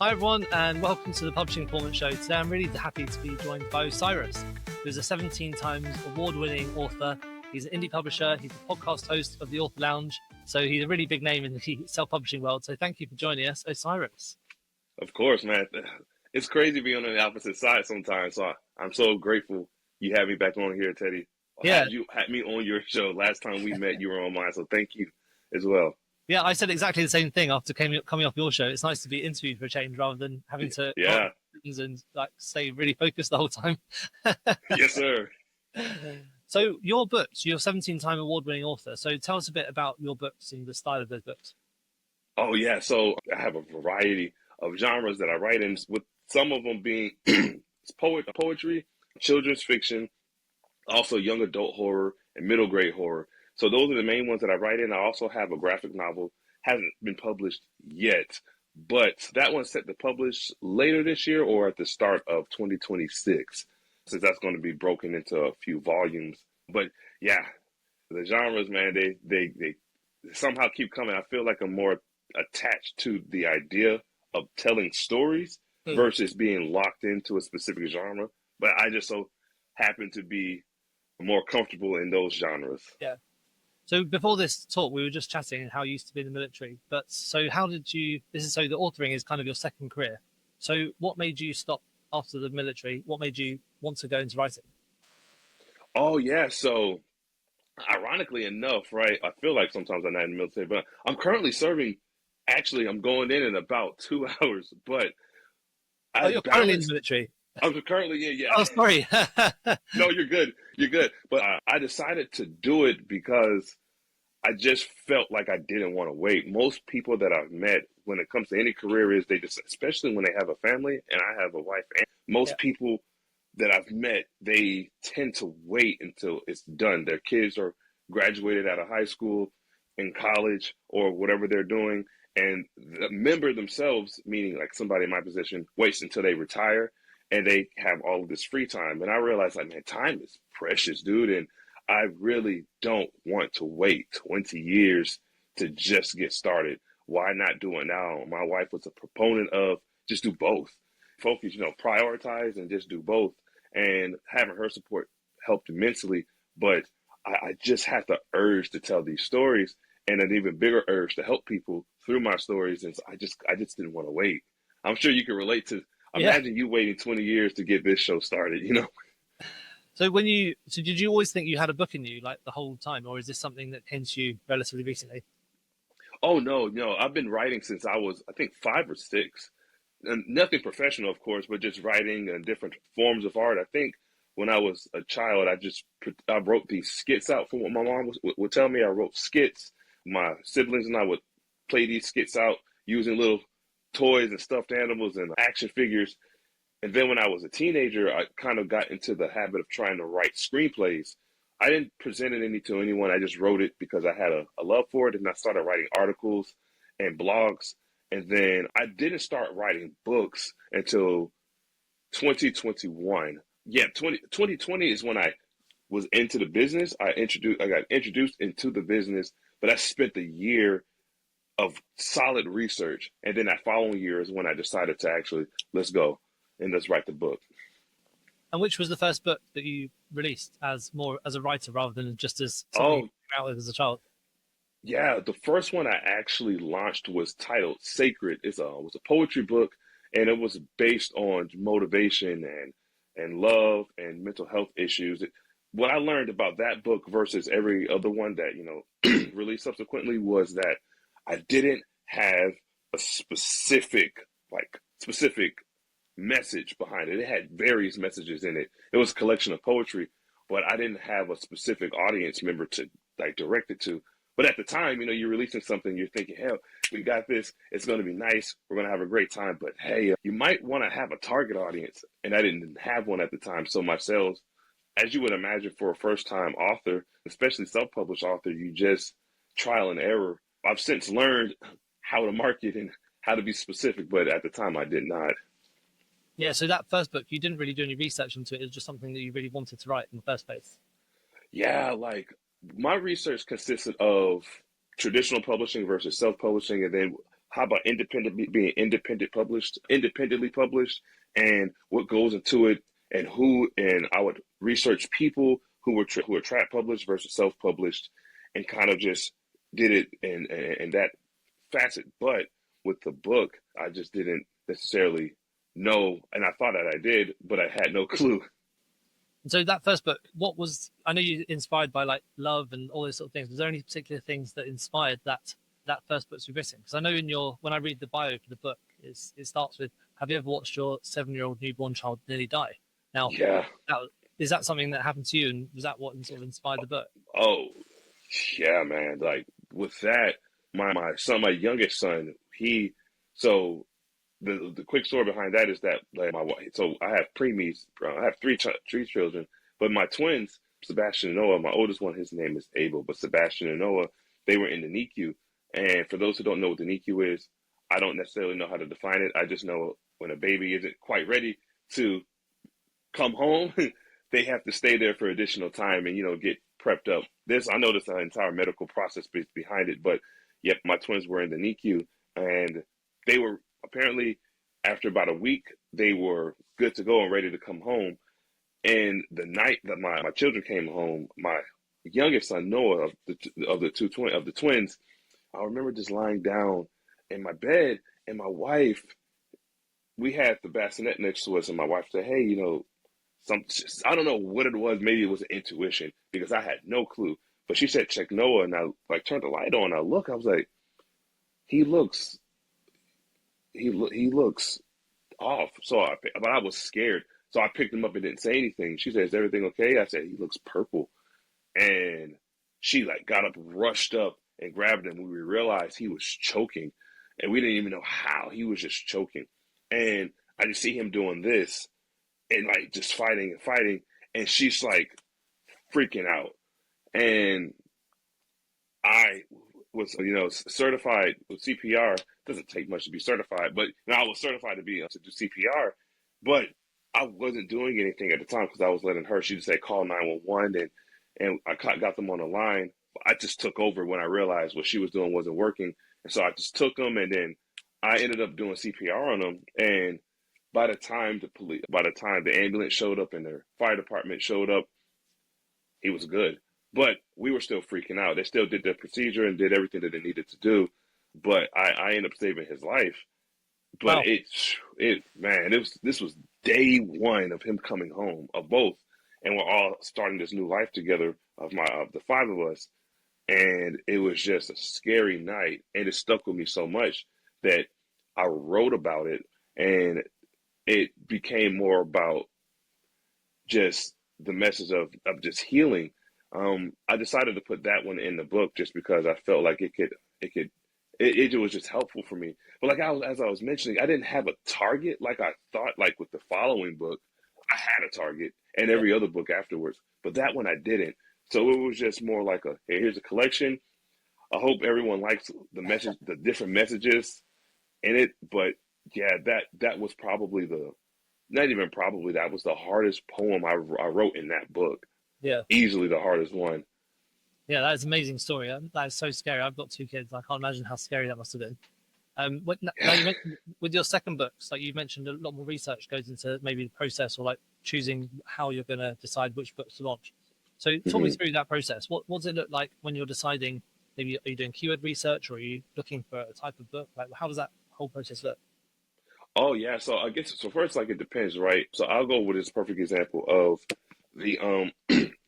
Hi everyone, and welcome to the Publishing Performance Show. Today I'm really happy to be joined by Osiris, who's a 17 times award-winning author. He's an indie publisher, he's the podcast host of the Author Lounge, so he's a really big name in the self-publishing world. So thank you for joining us, Osiris. Of course, man. It's crazy being on the opposite side sometimes, so I'm so grateful you had me back on here, Teddy. Yeah. You had me on your show. Last time we met, you were on mine, so thank you as well. Yeah, I said exactly the same thing after coming off your show. It's nice to be interviewed for a change rather than having to and like stay really focused the whole time. Yes, sir. So your books, you're a 17-time award-winning author. So tell us a bit about your books and the style of those books. Oh, yeah. So I have a variety of genres that I write in, with some of them being poetry, children's fiction, also young adult horror, and middle grade horror. So those are the main ones that I write in. I also have a graphic novel, hasn't been published yet, but that one's set to publish later this year or at the start of 2026, since that's going to be broken into a few volumes. But yeah, the genres, man, they somehow keep coming. I feel like I'm more attached to the idea of telling stories versus being locked into a specific genre. But I just so happen to be more comfortable in those genres. Yeah. So before this talk, we were just chatting how you used to be in the military. But so how did you, so the authoring is kind of your second career. So what made you stop after the military? What made you want to go into writing? Oh, yeah. So ironically enough, right, I feel like sometimes I'm not in the military, but I'm currently serving. Actually, I'm going in about 2 hours, but you're currently in the military? I'm currently in, yeah. Oh, sorry. No, you're good. You're good. But I decided to do it because I just felt like I didn't want to wait. Most people that I've met when it comes to any career is they just, especially when they have a family, and I have a wife, and most people that I've met, they tend to wait until it's done. Their kids are graduated out of high school, in college, or whatever they're doing. And the member themselves, meaning like somebody in my position, waits until they retire and they have all of this free time. And I realized, like, man, time is precious, dude. And I really don't want to wait 20 years to just get started. Why not do it now? My wife was a proponent of just do both. Focus, prioritize and just do both. And having her support helped immensely. But I just had the urge to tell these stories, and an even bigger urge to help people through my stories. And so I just didn't want to wait. I'm sure you can relate to, imagine you waiting 20 years to get this show started, So did you always think you had a book in you like the whole time, or is this something that came to you relatively recently? Oh, no. I've been writing since I was, I think, 5 or 6. And nothing professional, of course, but just writing in different forms of art. I think when I was a child, I wrote these skits out for what my mom would tell me. I wrote skits. My siblings and I would play these skits out using little toys and stuffed animals and action figures. And then when I was a teenager, I kind of got into the habit of trying to write screenplays. I didn't present it to anyone. I just wrote it because I had a love for it. And I started writing articles and blogs. And then I didn't start writing books until 2021. Yeah, 2020 is when I was into the business. I got introduced into the business, but I spent a year of solid research. And then that following year is when I decided to actually, let's go and let's write the book. And which was the first book that you released as a writer rather than just as something you came out with as a child? Yeah, the first one I actually launched was titled Sacred. It was a poetry book, and it was based on motivation and love and mental health issues. What I learned about that book versus every other one that, released subsequently was that I didn't have a specific message behind it. It had various messages in it. It was a collection of poetry, but I didn't have a specific audience member to direct it to. But at the time, you're releasing something, you're thinking, hell, we got this. It's going to be nice. We're going to have a great time. But hey, you might want to have a target audience. And I didn't have one at the time. So my sales, as you would imagine for a first-time author, especially self-published author, you just trial and error. I've since learned how to market and how to be specific, but at the time I did not. Yeah, so that first book, you didn't really do any research into it. It was just something that you really wanted to write in the first place. Yeah, my research consisted of traditional publishing versus self-publishing, and then how about being independently published, and what goes into it, and I would research people who were trap published versus self published, and kind of just did it in that facet. But with the book, I just didn't necessarily know, and I thought that I did, but I had no clue. And so that first book, what was, I know you inspired by like love and all those sort of things. Was there any particular things that inspired that first book to be written? Because I know when I read the bio for the book, it starts with, have you ever watched your 7-year-old newborn child nearly die? Now, Yeah. that, is that something that happened to you? And was that what sort of inspired the book? Oh, yeah, man. Like with that, my youngest son, so the quick story behind that is that like my wife, so I have preemies, I have three children, but my twins, Sebastian and Noah, my oldest one, his name is Abel, but Sebastian and Noah, they were in the NICU. And for those who don't know what the NICU is, I don't necessarily know how to define it. I just know when a baby isn't quite ready to come home, they have to stay there for additional time and get prepped up. I know there's an entire medical process behind it, but yep, my twins were in the NICU, and they were apparently after about a week they were good to go and ready to come home. And the night that my children came home, my youngest son Noah of the twins, I remember just lying down in my bed, and my wife, we had the bassinet next to us, and my wife said, "Hey, some I don't know what it was. Maybe it was intuition because I had no clue. But she said check Noah, and I like turned the light on. I was like, he looks he looks off. But I was scared. So I picked him up and didn't say anything. She said, "Is everything okay?" I said, "He looks purple." And she like got up, rushed up, and grabbed him. We realized he was choking, and we didn't even know how. He was just choking, and I just see him doing this and like just fighting and fighting, and she's like freaking out. And I was, certified with CPR. Doesn't take much to be certified, but I was certified to do CPR, but I wasn't doing anything at the time because I was letting her. She just said call 911, and I got them on the line. I just took over when I realized what she was doing wasn't working, and so I just took them, and then I ended up doing CPR on them. And by the time the ambulance showed up and the fire department showed up, he was good. But we were still freaking out. They still did their procedure and did everything that they needed to do. But I ended up saving his life. But Wow. this was day one of him coming home, of both, and we're all starting this new life together of the five of us, and it was just a scary night, and it stuck with me so much that I wrote about it, and it became more about just the message of just healing. I decided to put that one in the book just because I felt like it was just helpful for me. But like as I was mentioning, I didn't have a target like I thought. Like with the following book, I had a target, and Yeah. every other book afterwards. But that one I didn't. So it was just more like hey, here's a collection. I hope everyone likes the different messages in it. But yeah, that was probably not even probably, that was the hardest poem I wrote in that book. Yeah. Easily the hardest one. Yeah, that is an amazing story. That is so scary. I've got two kids. I can't imagine how scary that must have been. Now you mentioned with your second books, like you mentioned, a lot more research goes into maybe the process or like choosing how you're going to decide which books to launch. So talk me Hmm. through that process. What does it look like when you're deciding? Maybe are you doing keyword research or are you looking for a type of book? Like how does that whole process look? Oh yeah, so I guess so first, like, it depends, right? So I'll go with this perfect example of the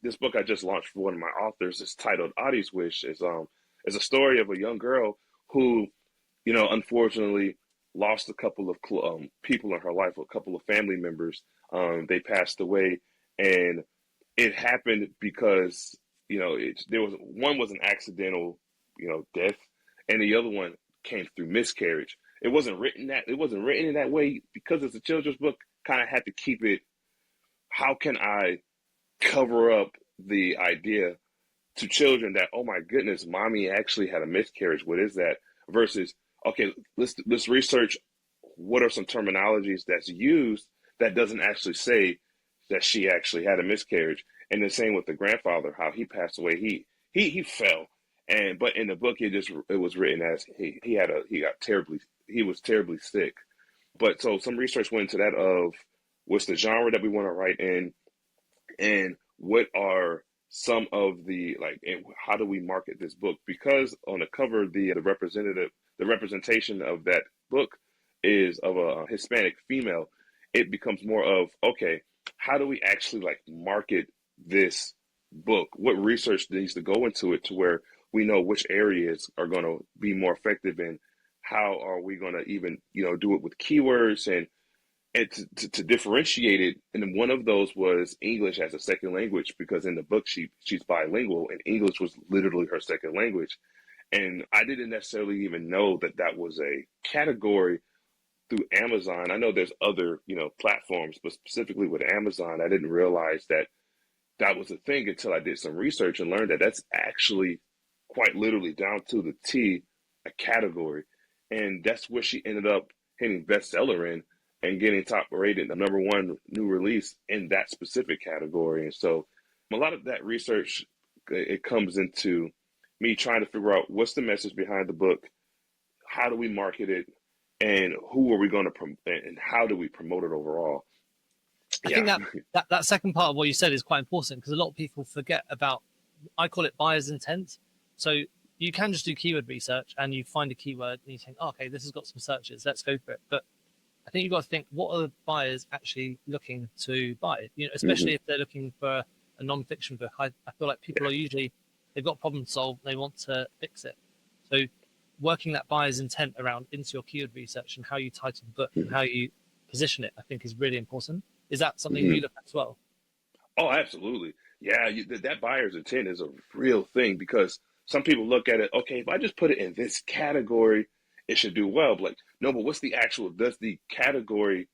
this book I just launched for one of my authors. It's titled Audie's Wish. Is a story of a young girl who, unfortunately lost a couple of people in her life, a couple of family members. They passed away, and it happened because there was an accidental death, and the other one came through miscarriage. It wasn't written in that way because it's a children's book. Kind of had to keep it. How can I cover up the idea to children that, oh my goodness, mommy actually had a miscarriage? What is that? Versus, okay, let's research what are some terminologies that's used that doesn't actually say that she actually had a miscarriage. And the same with the grandfather, how he passed away. He fell, But in the book, it was written as he was terribly sick. But so some research went into that of what's the genre that we want to write in, and what are some of the like, and how do we market this book? Because on the cover, the representation of that book is of a Hispanic female. It becomes more of, okay, how do we actually like market this book? What research needs to go into it to where we know which areas are going to be more effective, and how are we going to even do it with keywords, and to differentiate it. And then one of those was English as a second language, because in the book she's bilingual, and English was literally her second language. And I didn't necessarily even know that that was a category through Amazon. I know there's other platforms, but specifically with Amazon, I didn't realize that that was a thing until I did some research and learned that that's actually quite literally down to the T a category. And that's where she ended up hitting bestseller in and getting top rated, the number one new release in that specific category. And so a lot of that research, it comes into me trying to figure out what's the message behind the book, how do we market it, and who are we going to promote, and how do we promote it overall. I think that second part of what you said is quite important, because a lot of people forget about, I call it buyer's intent. So you can just do keyword research and you find a keyword and you think, oh, okay, this has got some searches, let's go for it. But I think you've got to think, what are the buyers actually looking to buy? Especially if they're looking for a non-fiction book. I feel like people are usually, they've got a problem to solve, they want to fix it. So working that buyer's intent around into your keyword research and how you title the book and how you position it, I think is really important. Is that something you look at as well? Oh, absolutely. Yeah, that buyer's intent is a real thing, because some people look at it, okay, if I just put it in this category, it should do well. But like, no, but does the category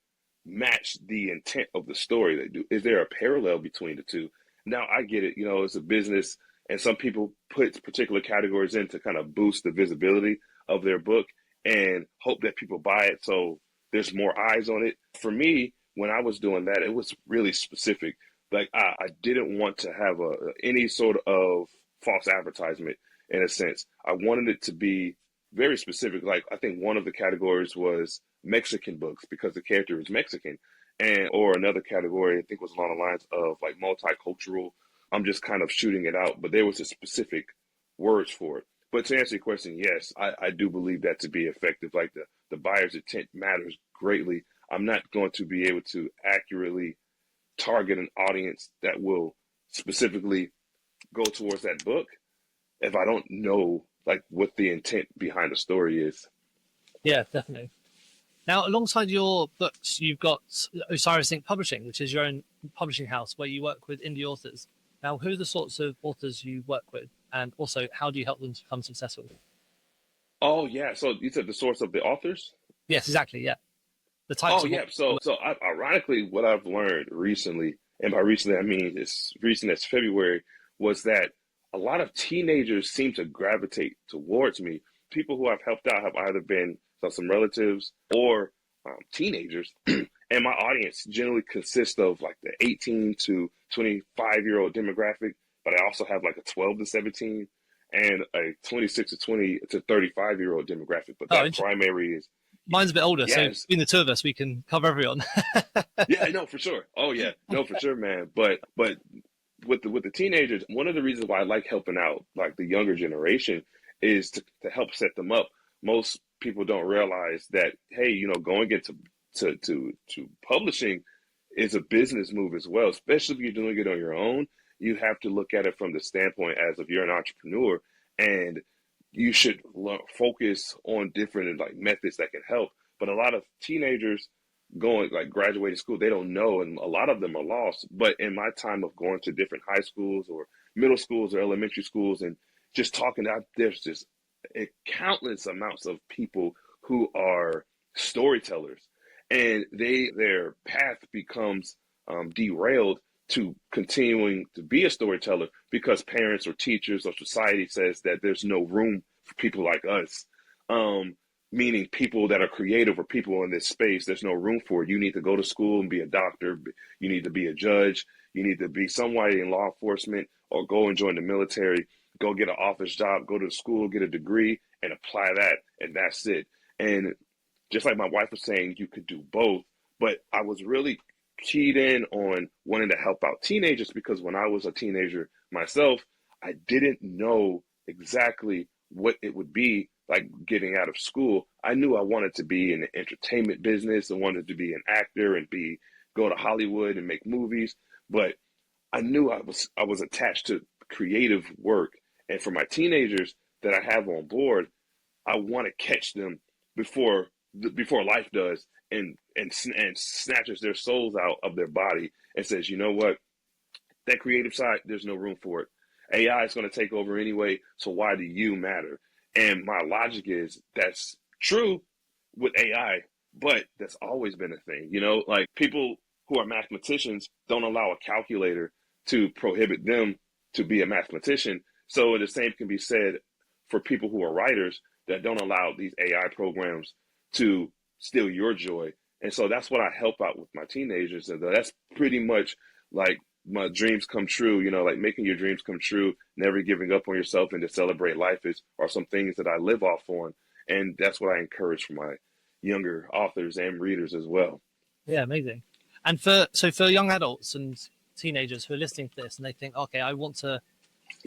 match the intent of the story? Is there a parallel between the two? Now, I get it, it's a business, and some people put particular categories in to kind of boost the visibility of their book and hope that people buy it so there's more eyes on it. For me, when I was doing that, it was really specific. Like, I didn't want to have any sort of false advertisement, in a sense. I wanted it to be very specific. Like, I think one of the categories was Mexican books, because the character is Mexican, or another category I think was along the lines of like multicultural. I'm just kind of shooting it out, but there was a specific words for it. But to answer your question, yes, I do believe that to be effective. Like, the buyer's intent matters greatly. I'm not going to be able to accurately target an audience that will specifically go towards that book if I don't know like what the intent behind the story is. Yeah, definitely. Now, alongside your books, you've got Osiris Inc. Publishing, which is your own publishing house where you work with indie authors. Now, who are the sorts of authors you work with, and also how do you help them to become successful? Oh yeah, so you said the source of the authors? Yes, exactly. Yeah, the types Oh of yeah, ironically, what I've learned recently, and by recently I mean as recent as February, was that a lot of teenagers seem to gravitate towards me. People who I've helped out have either been some relatives or teenagers, and my audience generally consists of like the 18 to 25-year-old demographic, but I also have like a 12 to 17 and a 26 to 20 to 35-year-old demographic. But that primary is, mine's a bit older, so yes. between the two of us, we can cover everyone. Yeah, no, for sure. Oh yeah, no, for sure, man. But with the teenagers, one of the reasons why I like helping out like the younger generation is to help set them up. Most people don't realize that, hey, going into to publishing is a business move as well, especially if you're doing it on your own. You have to look at it from the standpoint as if you're an entrepreneur, and you should focus on different like methods that can help. But a lot of teenagers going like graduating school, they don't know, and a lot of them are lost. But in my time of going to different high schools or middle schools or elementary schools and just talking out, there's just countless amounts of people who are storytellers, and their path becomes derailed to continuing to be a storyteller because parents or teachers or society says that there's no room for people like us. Meaning people that are creative or people in this space, there's no room for it. You need to go to school and be a doctor. You need to be a judge. You need to be somebody in law enforcement or go and join the military. go get an office job, go to school, get a degree, and apply that, and that's it. And just like my wife was saying, you could do both. But I was really keyed in on wanting to help out teenagers because when I was a teenager myself, I didn't know exactly what it would be like getting out of school. I knew I wanted to be in the entertainment business. I wanted to be an actor and be go to Hollywood and make movies. But I knew I was attached to creative work. And for my teenagers that I have on board, I want to catch them before before life does and snatches their souls out of their body and says, you know what, that creative side, there's no room for it. AI is going to take over anyway, so why do you matter? And my logic is that's true with AI, but that's always been a thing. You know, like people who are mathematicians don't allow a calculator to prohibit them to be a mathematician. So the same can be said for people who are writers that don't allow these AI programs to steal your joy. And so that's what I help out with my teenagers. And that's pretty much like my dreams come true, you know, like making your dreams come true, never giving up on yourself and to celebrate life is are some things that I live off on. And that's what I encourage for my younger authors and readers as well. Yeah, amazing. And for young adults and teenagers who are listening to this and they think, okay, I want to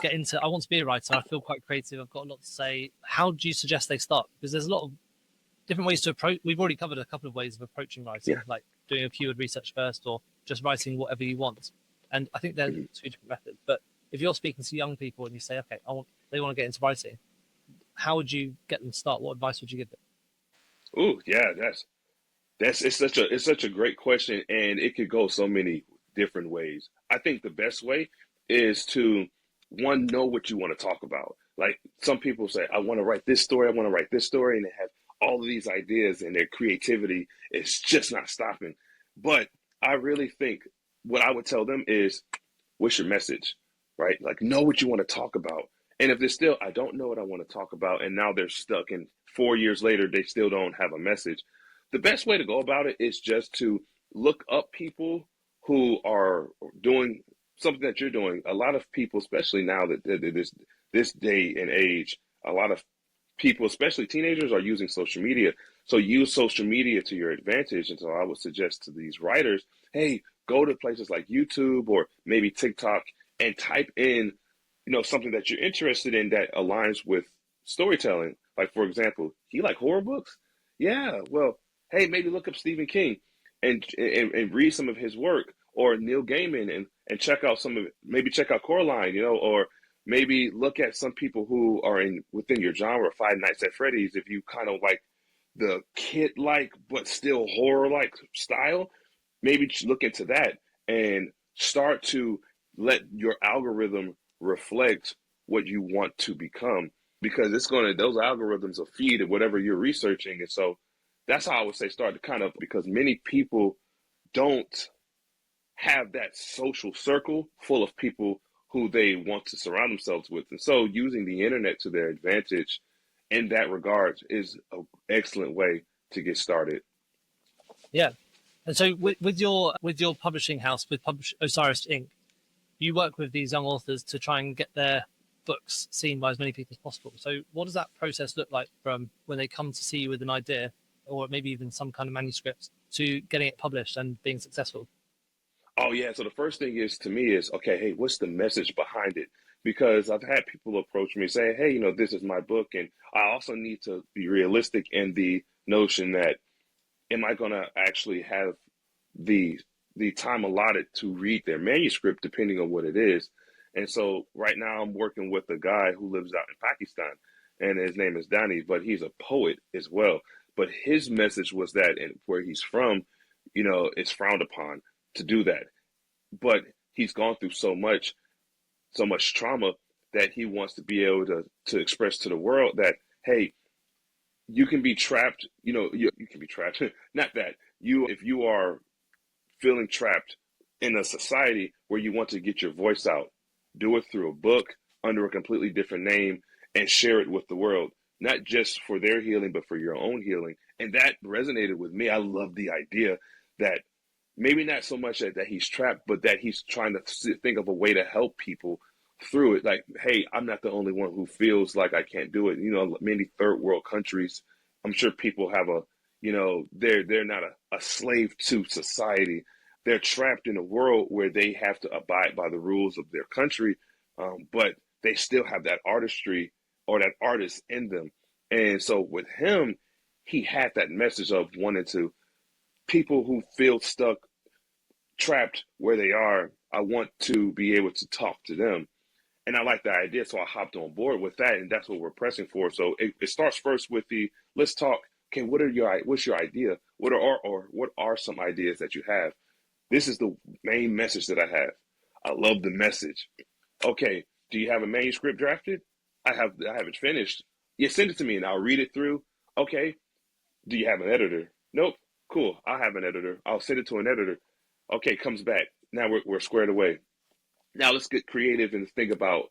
be a writer. I feel quite creative. I've got a lot to say. How do you suggest they start? Because there's a lot of different ways to approach. We've already covered a couple of ways of approaching writing, Yeah. like doing a keyword research first or just writing whatever you want. And I think they're two different methods. But if you're speaking to young people and you say, okay, they want to get into writing, how would you get them to start? What advice would you give them? Ooh, yeah, that's it's such a great question, and it could go so many different ways. I think the best way is to one know what you want to talk about. Like some people say, I want to write this story, I want to write this story, and they have all of these ideas, and their creativity is just not stopping. But I really think what I would tell them is, what's your message, right? Like know what you want to talk about. And if they're still, I don't know what I want to talk about, and now they're stuck, and 4 years later they still don't have a message, the best way to go about it is just to look up people who are doing something that you're doing. A lot of people, especially now that this day and age, a lot of people, especially teenagers, are using social media. So use social media to your advantage. And so I would suggest to these writers, hey, go to places like YouTube or maybe TikTok and type in, something that you're interested in that aligns with storytelling. Like for example, you like horror books? Yeah, well, hey, maybe look up Stephen King and read some of his work, or Neil Gaiman and check out some of it. Maybe check out Coraline, or maybe look at some people who are in within your genre, Five Nights at Freddy's, if you kind of like the kid like but still horror like style, maybe look into that and start to let your algorithm reflect what you want to become, because those algorithms will feed whatever you're researching. And so that's how I would say start to kind of, because many people don't have that social circle full of people who they want to surround themselves with. And so using the internet to their advantage in that regard is an excellent way to get started. Yeah. And so with your publishing house, with Osiris Inc., you work with these young authors to try and get their books seen by as many people as possible. So what does that process look like from when they come to see you with an idea or maybe even some kind of manuscript to getting it published and being successful? Oh yeah. So the first thing is to me is, okay, hey, what's the message behind it? Because I've had people approach me saying, hey, this is my book. And I also need to be realistic in the notion that, am I going to actually have the time allotted to read their manuscript, depending on what it is? And so right now I'm working with a guy who lives out in Pakistan, and his name is Danny, but he's a poet as well. But his message was that, and where he's from, it's frowned upon to do that. But he's gone through so much trauma that he wants to be able to express to the world that, hey, you can be trapped, you can be trapped. Not that if you are feeling trapped in a society where you want to get your voice out, do it through a book under a completely different name and share it with the world, not just for their healing, but for your own healing. And that resonated with me. I love the idea that maybe not so much that he's trapped, but that he's trying to think of a way to help people through it. Like, hey, I'm not the only one who feels like I can't do it. You know, many third world countries, I'm sure people have a, you know, they're not a slave to society. They're trapped in a world where they have to abide by the rules of their country, but they still have that artistry or that artist in them. And so with him, he had that message of wanting to people who feel stuck, trapped where they are. I want to be able to talk to them, and I like the idea, so I hopped on board with that, and that's what we're pressing for. So it starts first with the let's talk. Okay, what's your idea? What are or what are some ideas that you have? This is the main message that I have. I love the message. Okay, do you have a manuscript drafted? I have it finished. Yeah, send it to me and I'll read it through. Okay, do you have an editor? Nope. Cool. I'll have an editor. I'll send it to an editor. Okay, comes back. Now we're squared away. Now let's get creative and think about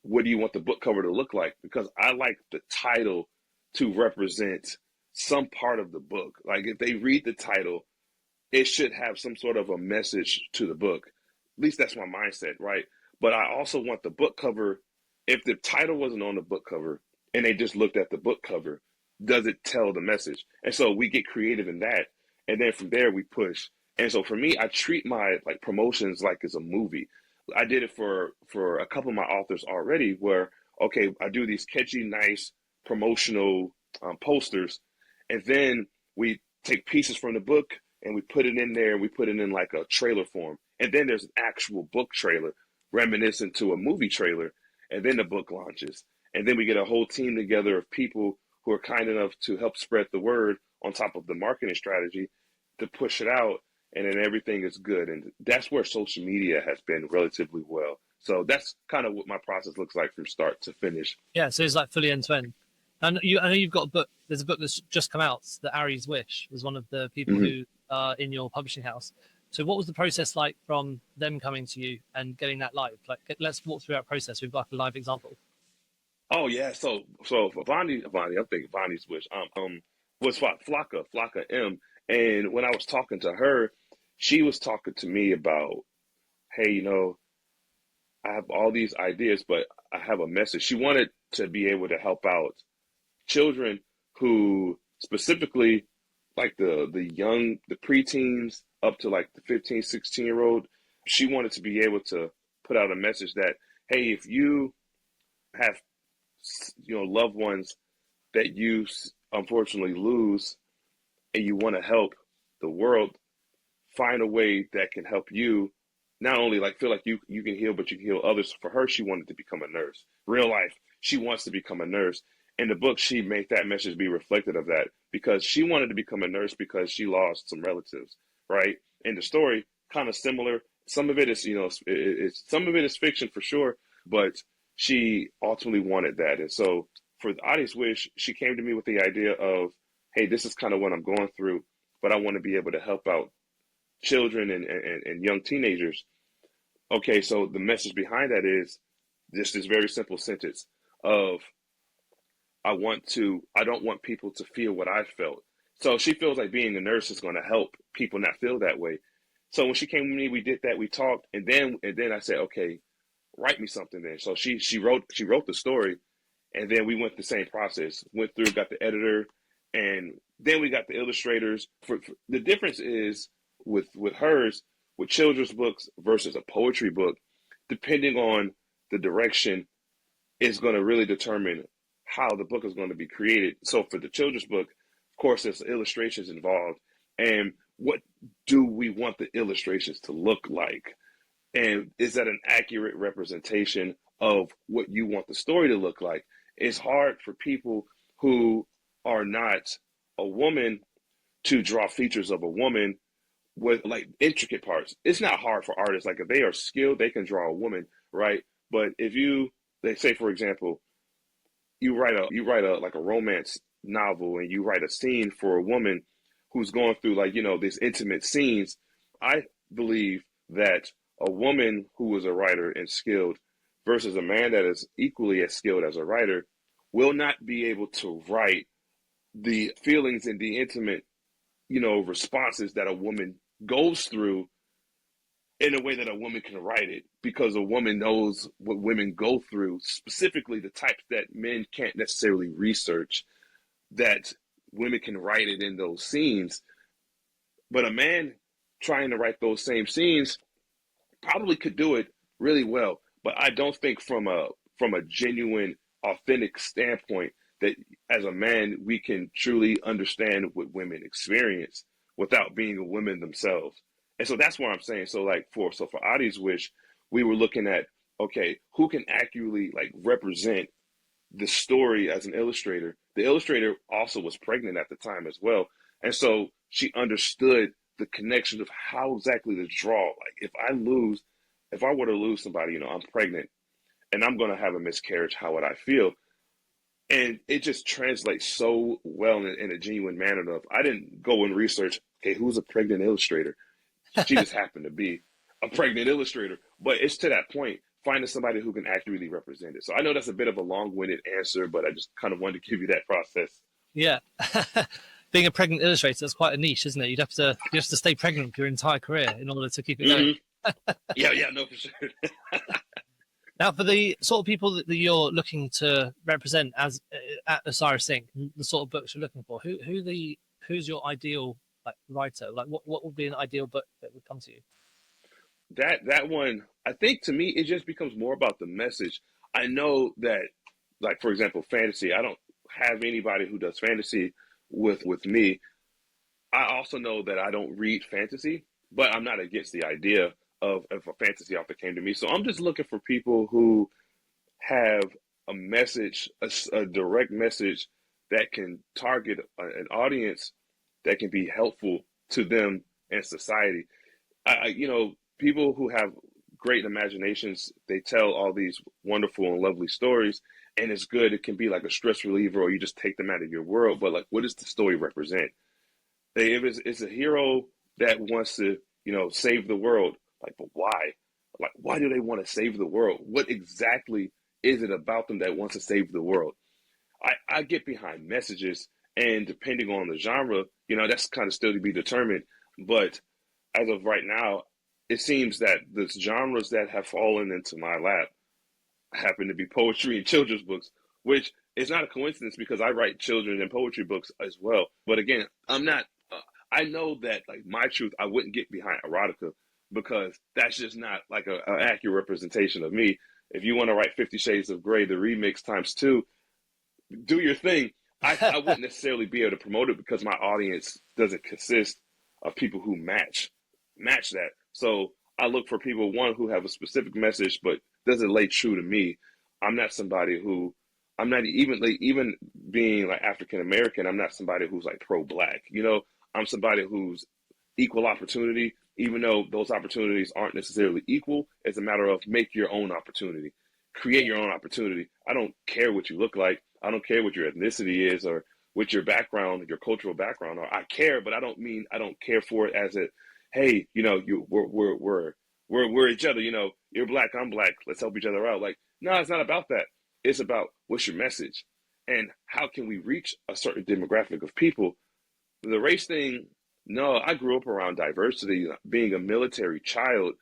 what do you want the book cover to look like? Because I like the title to represent some part of the book. Like if they read the title, it should have some sort of a message to the book. At least that's my mindset, right? But I also want the book cover, if the title wasn't on the book cover and they just looked at the book cover, does it tell the message? And so we get creative in that. And then from there we push. And so for me, I treat my like promotions like it's a movie. I did it for a couple of my authors already where, okay, I do these catchy, nice promotional posters. And then we take pieces from the book and we put it in there. We put it in like a trailer form. And then there's an actual book trailer reminiscent to a movie trailer. And then the book launches. And then we get a whole team together of people who are kind enough to help spread the word on top of the marketing strategy to push it out. And then everything is good. And that's where social media has been relatively well. So that's kind of what my process looks like from start to finish. Yeah, so it's like fully end to end. And I know you've got a book. There's a book that's just come out. The Ari's Wish was one of the people Mm-hmm. who are in your publishing house. So what was the process like from them coming to you and getting that live? Like, let's walk through that process. We've got a live example. Oh yeah, so for Vonnie, I'm thinking Vonnie's Wish. Was Flocka M. And when I was talking to her, she was talking to me about, hey, you know, I have all these ideas, but I have a message. She wanted to be able to help out children who specifically like the preteens up to like the 15, 16-year old. She wanted to be able to put out a message that, hey, if you have, you know, loved ones that you unfortunately lose and you want to help the world, find a way that can help you not only like feel like you can heal, but you can heal others. For her, she wanted to become a nurse. Real life, she wants to become a nurse. In the book, she made that message be reflected of that because she wanted to become a nurse because she lost some relatives, right? In the story, kind of similar. Some of it is, you know, some of it is fiction for sure, but she ultimately wanted that. And so for the Audience Wish, she came to me with the idea of, hey, this is kind of what I'm going through, but I want to be able to help out children and young teenagers. Okay, so the message behind that is just this very simple sentence of I don't want people to feel what I felt. So she feels like being a nurse is going to help people not feel that way. So when she came to me, we did that, we talked, and then I said, okay, write me something then. So she wrote the story, and then we went the same process, went through, got the editor, and then we got the illustrators. For the difference is with hers, with children's books versus a poetry book, depending on the direction, is going to really determine how the book is going to be created. So for the children's book, of course, there's illustrations involved, and what do we want the illustrations to look like? And is that an accurate representation of what you want the story to look like? It's hard for people who are not a woman to draw features of a woman with like intricate parts. It's not hard for artists. Like if they are skilled, they can draw a woman, right? But if they say, for example, you write a like a romance novel and you write a scene for a woman who's going through like, you know, these intimate scenes, I believe that a woman who is a writer and skilled versus a man that is equally as skilled as a writer will not be able to write the feelings and the intimate, you know, responses that a woman goes through in a way that a woman can write it, because a woman knows what women go through, specifically the types that men can't necessarily research, that women can write it in those scenes. But a man trying to write those same scenes probably could do it really well. But I don't think from a genuine, authentic standpoint that as a man we can truly understand what women experience without being women themselves. And so that's what I'm saying. So like for Adi's Wish, we were looking at, okay, who can accurately like represent the story as an illustrator. The illustrator also was pregnant at the time as well. And so she understood the connection of how exactly to draw. Like if I were to lose somebody, I'm pregnant and I'm going to have a miscarriage, how would I feel? And it just translates so well in a genuine manner. Of I didn't go and research, okay, who's a pregnant illustrator? She just happened to be a pregnant illustrator. But it's to that point, finding somebody who can accurately represent it. So I know that's a bit of a long-winded answer, but I just kind of wanted to give you that process. Yeah. Being a pregnant illustrator, that's quite a niche, isn't it? You have to stay pregnant for your entire career in order to keep it going. Yeah, no, for sure. Now, for the sort of people that you're looking to represent as at Osiris Inc., the sort of books you're looking for, who's your ideal like writer? Like, what would be an ideal book that would come to you? That one, I think to me, it just becomes more about the message. I know that, like for example, fantasy. I don't have anybody who does fantasy with me. I also know that I don't read fantasy, but I'm not against the idea of if a fantasy author came to me. So I'm just looking for people who have a message, a direct message that can target an audience that can be helpful to them and society. People who have great imaginations, they tell all these wonderful and lovely stories, and it's good. It can be like a stress reliever, or you just take them out of your world. But like, what does the story represent? If it's a hero that wants to, save the world, like, but why? Like, why do they want to save the world? What exactly is it about them that wants to save the world? I get behind messages, and depending on the genre, that's kind of still to be determined. But as of right now, it seems that the genres that have fallen into my lap happen to be poetry and children's books, which is not a coincidence because I write children and poetry books as well. But again, I'm not. I know that like my truth, I wouldn't get behind erotica because that's just not like an accurate representation of me. If you want to write 50 Shades of Grey, the remix times two, do your thing. I wouldn't necessarily be able to promote it because my audience doesn't consist of people who match that. So I look for people, one, who have a specific message but doesn't lay true to me. I'm not somebody who I'm not even being like African American. I'm not somebody who's like pro black. I'm somebody who's equal opportunity, even though those opportunities aren't necessarily equal. It's a matter of make your own opportunity, create your own opportunity. I don't care what you look like. I don't care what your ethnicity is or what your background, your cultural background are. I care, but I don't mean I don't care for it as a, hey, we're each other. You're black, I'm black. Let's help each other out. Like, no, it's not about that. It's about what's your message and how can we reach a certain demographic of people. The race thing, no, I grew up around diversity. Being a military child,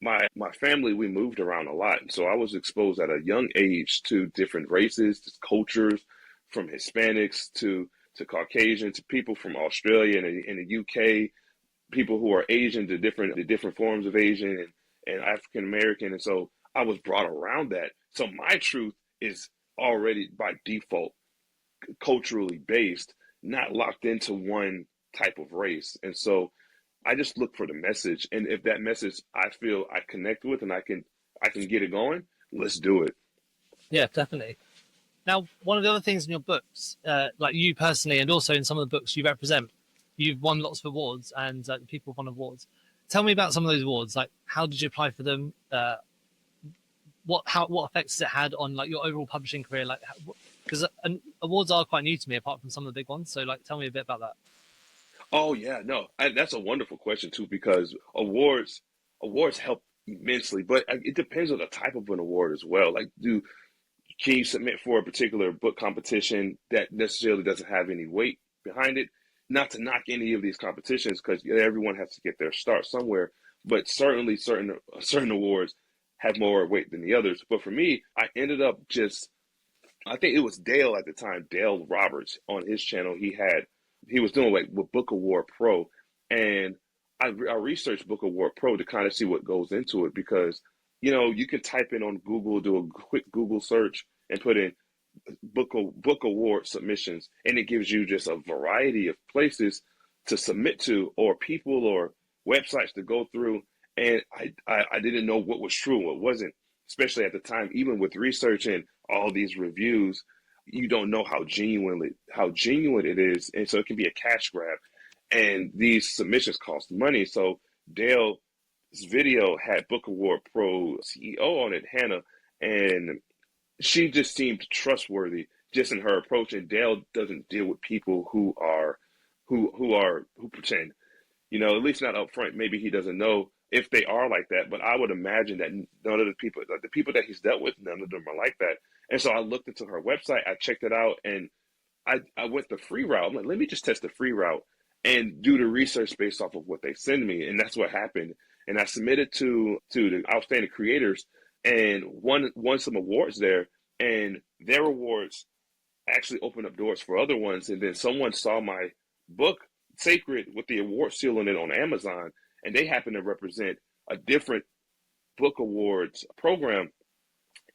my family, we moved around a lot. And so I was exposed at a young age to different races, to cultures, from Hispanics to Caucasian, to people from Australia and the UK, people who are Asian, the different forms of Asian and African American. And so I was brought around that. So my truth is already by default culturally based, not locked into one type of race. And so I just look for the message. And if that message I feel I connect with and I can get it going, let's do it. Yeah, definitely. Now, one of the other things in your books, like you personally, and also in some of the books you represent, you've won lots of awards, and people have won awards. Tell me about some of those awards. Like, how did you apply for them? What effects has it had on like your overall publishing career? Like, because awards are quite new to me, apart from some of the big ones. So, like, tell me a bit about that. Oh yeah, no, that's a wonderful question too because awards help immensely, but it depends on the type of an award as well. Like, can you submit for a particular book competition that necessarily doesn't have any weight behind it? Not to knock any of these competitions because everyone has to get their start somewhere. but certainly certain awards have more weight than the others. But for me, I ended up just, I think it was Dale at the time, Dale Roberts on his channel. He was doing like with Book Award Pro, and I researched Book Award Pro to kind of see what goes into it because you can type in on Google, do a quick Google search, and put in book award submissions, and it gives you just a variety of places to submit to, or people, or websites to go through. And I didn't know what was true and what wasn't, especially at the time. Even with research and all these reviews, you don't know how genuine it is, and so it can be a cash grab. And these submissions cost money. So Dale's video had Book Award Pro CEO on it, Hannah, and she just seemed trustworthy just in her approach. And Dale doesn't deal with people who pretend, at least not up front. Maybe he doesn't know if they are like that, but I would imagine that none of the people that he's dealt with, none of them are like that. And so I looked into her website, I checked it out, and I went the free route. I'm like, let me just test the free route and do the research based off of what they send me. And that's what happened. And I submitted to the Outstanding Creators and won some awards there. And their awards actually opened up doors for other ones. And then someone saw my book, Sacred, with the award seal on it on Amazon, and they happen to represent a different book awards program.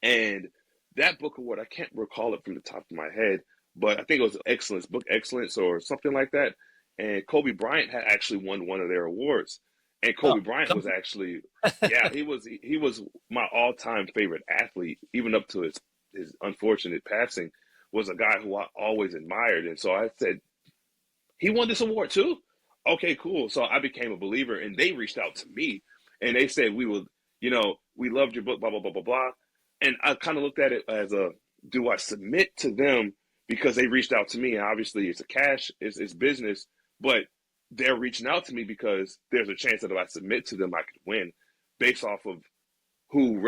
And that book award, I can't recall it from the top of my head, but I think it was Book Excellence or something like that. And Kobe Bryant had actually won one of their awards. And Kobe Bryant was actually, he was my all-time favorite athlete, even up to his unfortunate passing, was a guy who I always admired. And so I said, he won this award too? Okay, cool. So I became a believer, and they reached out to me, and they said, we loved your book, blah, blah, blah, blah, blah. And I kind of looked at it as do I submit to them because they reached out to me? And obviously it's business, but they're reaching out to me because there's a chance that if I submit to them, I could win based off of who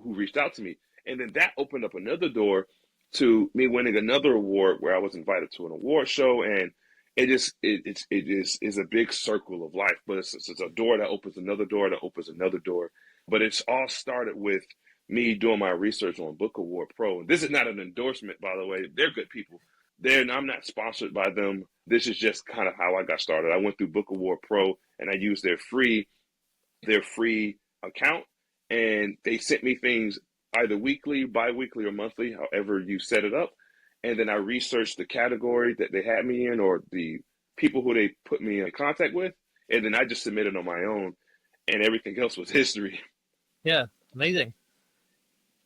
reached out to me. And then that opened up another door to me winning another award where I was invited to an award show. And it is a big circle of life, but it's a door that opens another door that opens another door. But it's all started with me doing my research on Book Award Pro. And this is not an endorsement, by the way. They're good people. I'm not sponsored by them. This is just kind of how I got started. I went through Book Award Pro, and I used their free account, and they sent me things either weekly, bi-weekly, or monthly, however you set it up. And then I researched the category that they had me in, or the people who they put me in contact with, and then I just submitted on my own, and everything else was history. Yeah, amazing.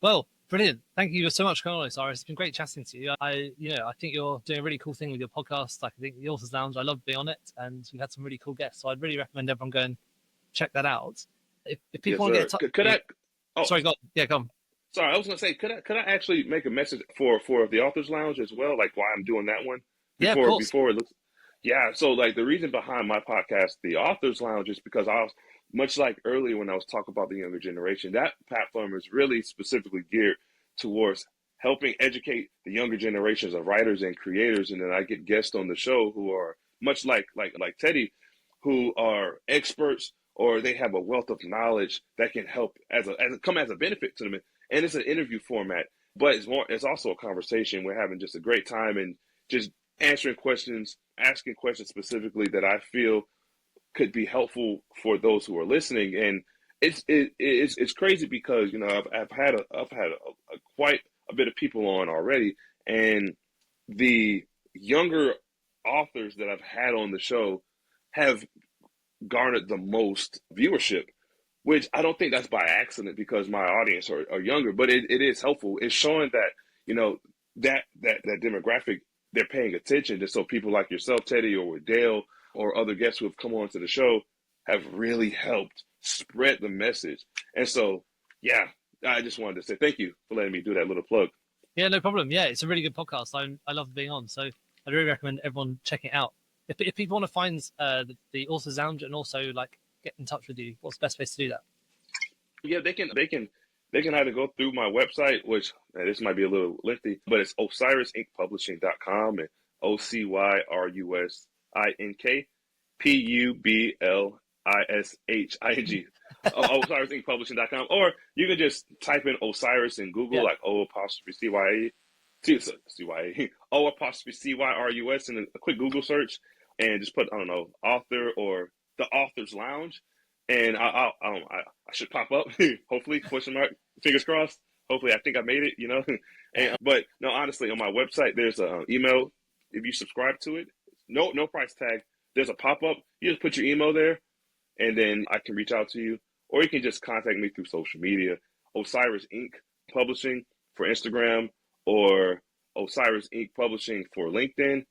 Well, brilliant. Thank you so much, Colonel Cyrus. It's been great chatting to you. I think you're doing a really cool thing with your podcast. Like, I think the Authors Lounge, I love being on it, and you've had some really cool guests. So I'd really recommend everyone go and check that out. If people want to get in touch, sorry, go on. Yeah, go on. Sorry, I was going to say, could I actually make a message for the Authors Lounge as well, like why I'm doing that one? Before it looks. Yeah, so like the reason behind my podcast, the Authors Lounge, is because I was, much like earlier when I was talking about the younger generation, that platform is really specifically geared towards helping educate the younger generations of writers and creators. And then I get guests on the show who are much like Teddy, who are experts, or they have a wealth of knowledge that can help come as a benefit to them. And it's an interview format, but it's also a conversation. We're having just a great time and just answering questions, asking questions specifically that I feel could be helpful for those who are listening. And it's crazy because I've had quite a bit of people on already, and the younger authors that I've had on the show have garnered the most viewership, which I don't think that's by accident because my audience are younger, but it is helpful. It's showing that, that demographic, they're paying attention. And so people like yourself, Teddy, or with Dale, or other guests who have come on to the show have really helped spread the message. And so, yeah, I just wanted to say thank you for letting me do that little plug. Yeah, no problem. Yeah, it's a really good podcast. I love being on. So I'd really recommend everyone checking it out. If people want to find the Authors Lounge and also like get in touch with you, what's the best place to do that? Yeah, they can either go through my website, which this might be a little lengthy, but it's OcyrusInkPublishing.com, and OcyrusInkPublishing.com. OSIRISHING. OSIRISInkpublishing.com. Or you can just type in Osiris in Google, like O apostrophe CYA, O apostrophe CYRUS in a quick Google search, and just put, I don't know, author or the author's lounge. And I should pop up, hopefully, question mark, fingers crossed. Hopefully, I think I made it, you know. But no, honestly, on my website, there's an email. If you subscribe to it, no price tag. There's a pop-up. You just put your email there, and then I can reach out to you. Or you can just contact me through social media. Osiris Inc. Publishing for Instagram, or Osiris Inc. Publishing for LinkedIn.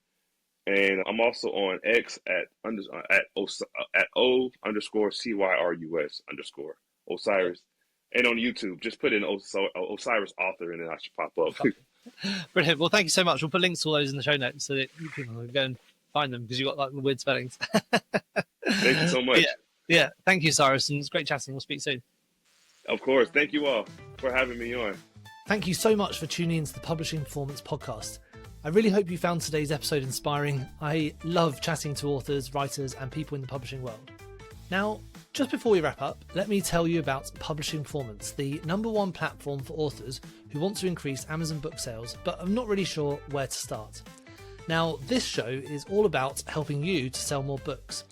And I'm also on X at O_CYRUS_ Osiris. And on YouTube, just put in Osiris author, and then I should pop up. Brilliant. Well, thank you so much. We'll put links to all those in the show notes so that you people can go and find them, because you've got like the weird spellings. Thank you so much. Yeah. Thank you, Cyrus. And it's great chatting. We'll speak soon. Of course. Thank you all for having me on. Thank you so much for tuning into the Publishing Performance podcast. I really hope you found today's episode inspiring. I love chatting to authors, writers, and people in the publishing world. Now, just before we wrap up, let me tell you about Publishing Performance, the #1 platform for authors who want to increase Amazon book sales, but are not really sure where to start. Now, this show is all about helping you to sell more books.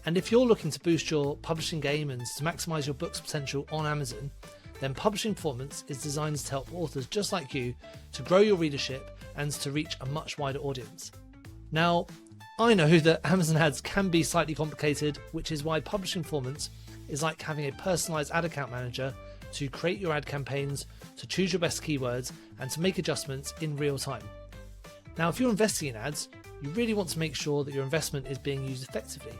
And if you're looking to boost your publishing game and to maximize your book's potential on Amazon, then Publishing Performance is designed to help authors just like you to grow your readership and to reach a much wider audience. Now, I know that Amazon ads can be slightly complicated, which is why Publishing Performance is like having a personalized ad account manager to create your ad campaigns, to choose your best keywords, and to make adjustments in real time. Now, if you're investing in ads, you really want to make sure that your investment is being used effectively,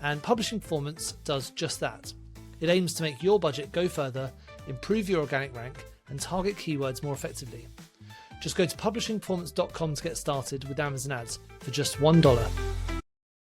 and Publishing Performance does just that. It aims to make your budget go further, improve your organic rank, and target keywords more effectively. Just go to publishingperformance.com to get started with Amazon ads for just $1.